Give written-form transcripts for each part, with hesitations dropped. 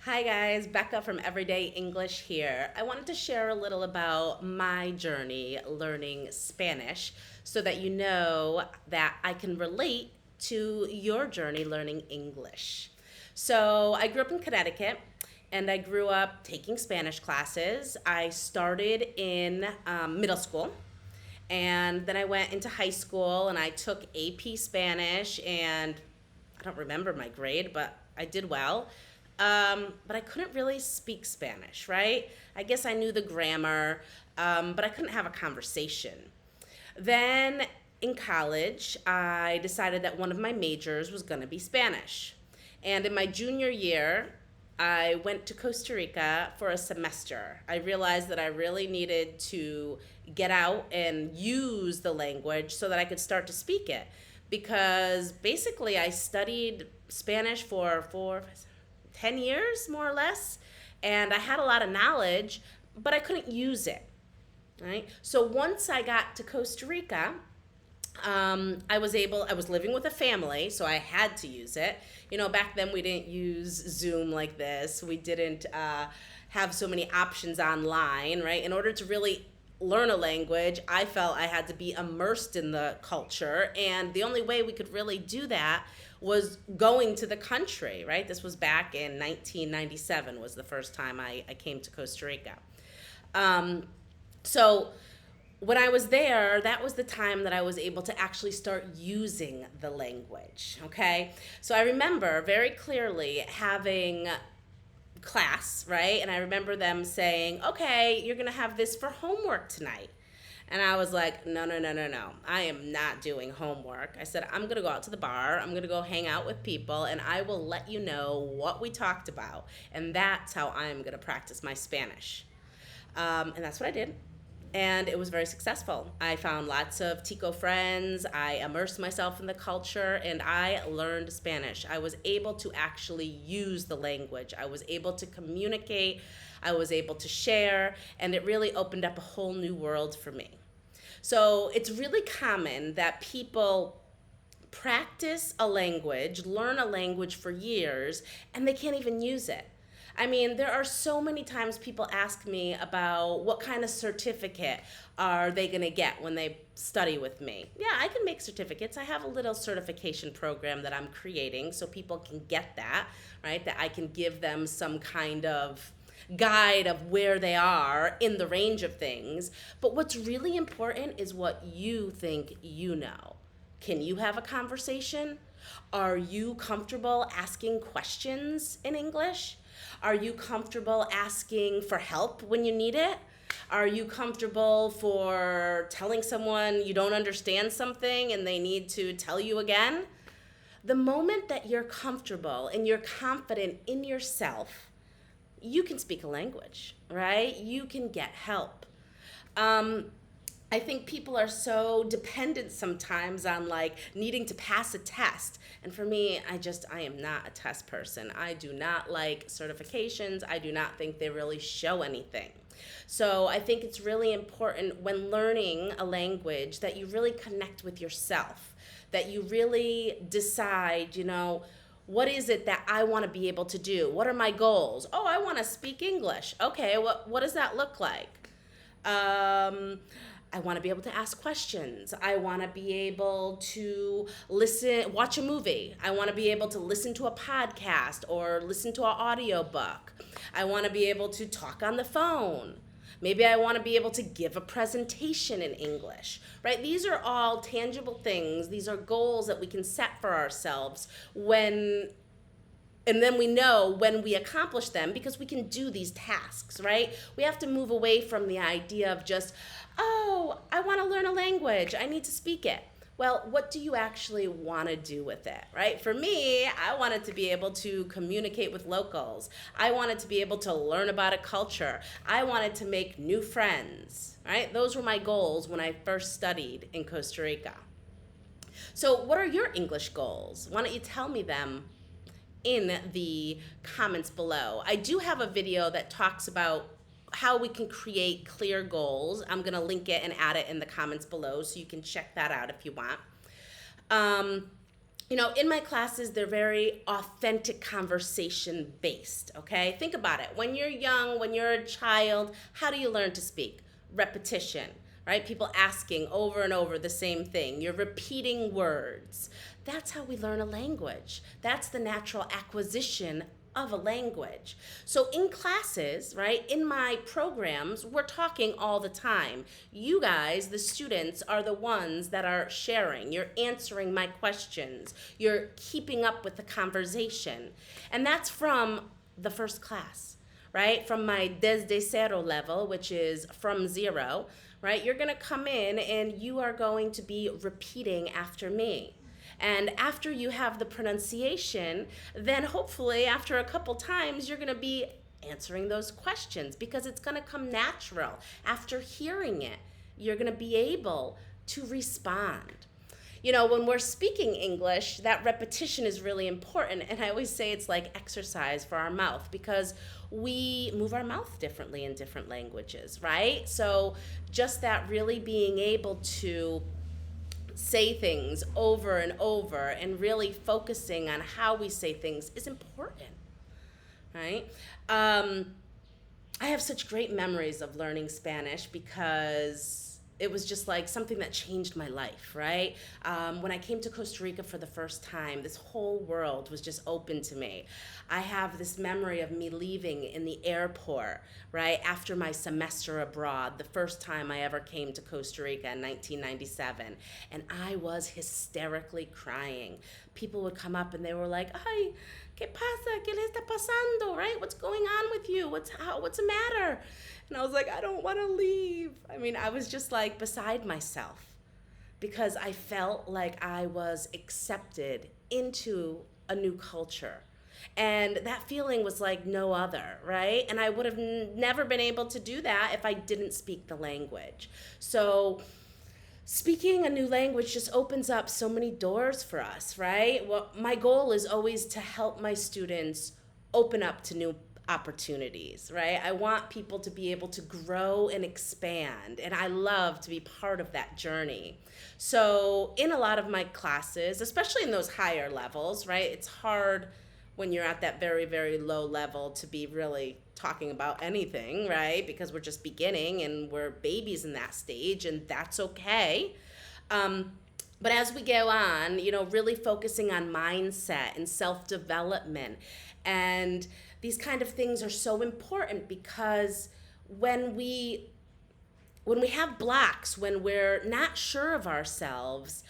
Hi guys, Becca from Everyday English here. I wanted to share a little about my journey learning Spanish so that you know that I can relate to your journey learning English. So, I grew up in Connecticut and I grew up taking Spanish classes. I started in middle school and then I went into high school and I took AP Spanish and I don't remember my grade, but I did well. But I couldn't really speak Spanish, right? I guess I knew the grammar, but I couldn't have a conversation. Then in college, I decided that one of my majors was going to be Spanish. And in my junior year, I went to Costa Rica for a semester. I realized that I really needed to get out and use the language so that I could start to speak it. Because basically, I studied Spanish for 10 years, more or less, and I had a lot of knowledge, but I couldn't use it. Right? So once I got to Costa Rica, I was living with a family, so I had to use it. You know, back then we didn't use Zoom like this. We didn't have so many options online, right? In order to really learn a language, I felt I had to be immersed in the culture, and the only way we could really do that was going to the country, right? This was back in 1997 was the first time I came to Costa Rica. Um, so when I was there, that was the time that I was able to actually start using the language. Okay. So I remember very clearly having class, right? And I remember them saying, okay, you're going to have this for homework tonight. And I was like, no, no, no, no, no. I am not doing homework. I said, I'm going to go out to the bar. I'm going to go hang out with people and I will let you know what we talked about. And that's how I'm going to practice my Spanish. And that's what I did. And it was very successful. I found lots of Tico friends. I immersed myself in the culture and I learned Spanish. I was able to actually use the language. I was able to communicate. I was able to share. And it really opened up a whole new world for me. So it's really common that people practice a language, learn a language for years, and they can't even use it. I mean, there are so many times people ask me about what kind of certificate are they going to get when they study with me. Yeah, I can make certificates. I have a little certification program that I'm creating so people can get that, right? That I can give them some kind of guide of where they are in the range of things. But what's really important is what you think you know. Can you have a conversation? Are you comfortable asking questions in English? Are you comfortable asking for help when you need it? Are you comfortable for telling someone you don't understand something and they need to tell you again? The moment that you're comfortable and you're confident in yourself, you can speak a language, right? You can get help. Um, I think people are so dependent sometimes on like needing to pass a test. And for me, I am not a test person. I do not like certifications. I do not think they really show anything. So I think it's really important when learning a language that you really connect with yourself, that you really decide, what is it that I want to be able to do? What are my goals? Oh, I want to speak English. Okay, what does that look like? I want to be able to ask questions. I want to be able to watch a movie. I want to be able to listen to a podcast or listen to an audiobook. I want to be able to talk on the phone. Maybe I want to be able to give a presentation in English, right? These are all tangible things. These are goals that we can set for ourselves and then we know when we accomplish them because we can do these tasks, right? We have to move away from the idea of just, oh, I want to learn a language. I need to speak it. Well, what do you actually want to do with it, right? For me, I wanted to be able to communicate with locals. I wanted to be able to learn about a culture. I wanted to make new friends, right? Those were my goals when I first studied in Costa Rica. So, what are your English goals? Why don't you tell me them in the comments below? I do have a video that talks about how we can create clear goals. I'm going to link it and add it in the comments below so you can check that out if you want. Um, In my classes, they're very authentic conversation based, okay? Think about it. When you're young, when you're a child, how do you learn to speak? Repetition, right? People asking over and over the same thing. You're repeating words. That's how we learn a language. That's the natural acquisition of a language. So in classes, right, in my programs, we're talking all the time. You guys, the students, are the ones that are sharing. You're answering my questions. You're keeping up with the conversation. And that's from the first class, right? From my desde cero level, which is from zero, right? You're gonna come in and you are going to be repeating after me. And after you have the pronunciation, then hopefully after a couple times, you're gonna be answering those questions because it's gonna come natural. After hearing it, you're gonna be able to respond. When we're speaking English, that repetition is really important. And I always say it's like exercise for our mouth because we move our mouth differently in different languages, right? So just that really being able to say things over and over and really focusing on how we say things is important, right? I have such great memories of learning Spanish because it was just like something that changed my life, right? When I came to Costa Rica for the first time, this whole world was just open to me. I have this memory of me leaving in the airport, right, after my semester abroad, the first time I ever came to Costa Rica in 1997, and I was hysterically crying. People would come up and they were like, "Ay, ¿qué pasa? ¿Qué le está pasando?" Right? What's going on with you? What's the matter? And I was like, I don't want to leave. I was just like beside myself because I felt like I was accepted into a new culture. And that feeling was like no other, right? And I would have never been able to do that if I didn't speak the language. So speaking a new language just opens up so many doors for us, right? Well, my goal is always to help my students open up to new opportunities, right? I want people to be able to grow and expand, and I love to be part of that journey. So in a lot of my classes, especially in those higher levels, right, it's hard when you're at that very, very low level to be really talking about anything, right? Because we're just beginning and we're babies in that stage, and that's okay. But as we go on, really focusing on mindset and self-development, and these kind of things are so important because when we have blocks, when we're not sure of ourselves,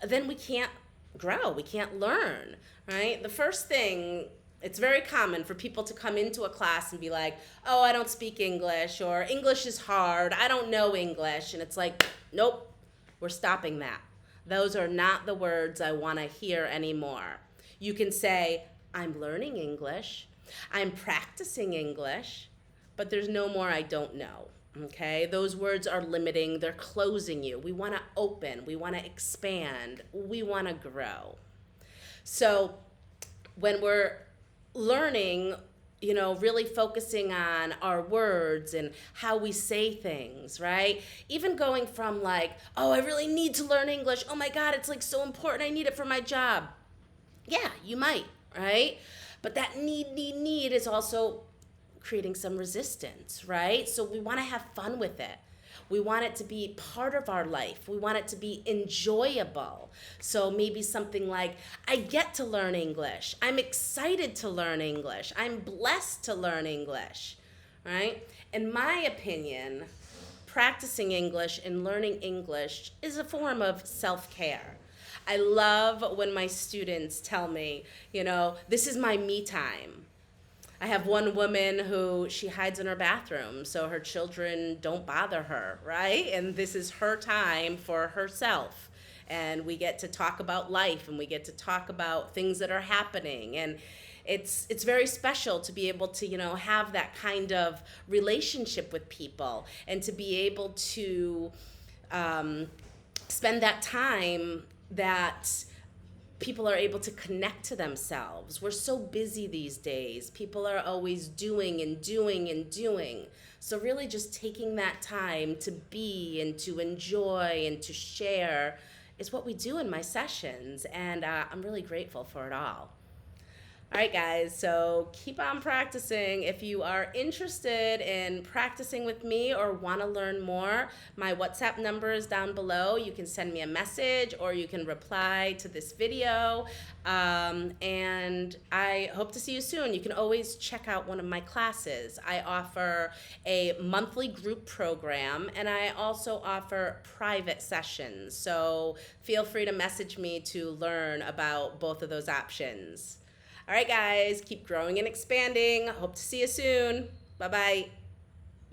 then we can't grow, we can't learn, right? The first thing, it's very common for people to come into a class and be like, "Oh, I don't speak English," or "English is hard, I don't know English." And it's like, nope, we're stopping that. Those are not the words I want to hear anymore. You can say, "I'm learning English, I'm practicing English," but there's no more "I don't know." Okay, those words are limiting, they're closing you. We want to open, we want to expand, we want to grow. So when we're learning, really focusing on our words and how we say things, right? Even going from like, "Oh, I really need to learn English. Oh my God, it's like so important. I need it for my job." Yeah, you might, right? But that need is also creating some resistance, right? So we want to have fun with it. We want it to be part of our life. We want it to be enjoyable. So maybe something like, "I get to learn English. I'm excited to learn English. I'm blessed to learn English," right? In my opinion, practicing English and learning English is a form of self-care. I love when my students tell me, "This is my me time." I have one woman who she hides in her bathroom so her children don't bother her, right? And this is her time for herself. And we get to talk about life and we get to talk about things that are happening. And it's very special to be able to, have that kind of relationship with people and to be able to spend that time that people are able to connect to themselves. We're so busy these days. People are always doing and doing and doing. So really just taking that time to be and to enjoy and to share is what we do in my sessions, and I'm really grateful for it all. All right, guys, so keep on practicing. If you are interested in practicing with me or want to learn more, my WhatsApp number is down below. You can send me a message or you can reply to this video. And I hope to see you soon. You can always check out one of my classes. I offer a monthly group program and I also offer private sessions. So feel free to message me to learn about both of those options. All right, guys, keep growing and expanding. Hope to see you soon. Bye-bye.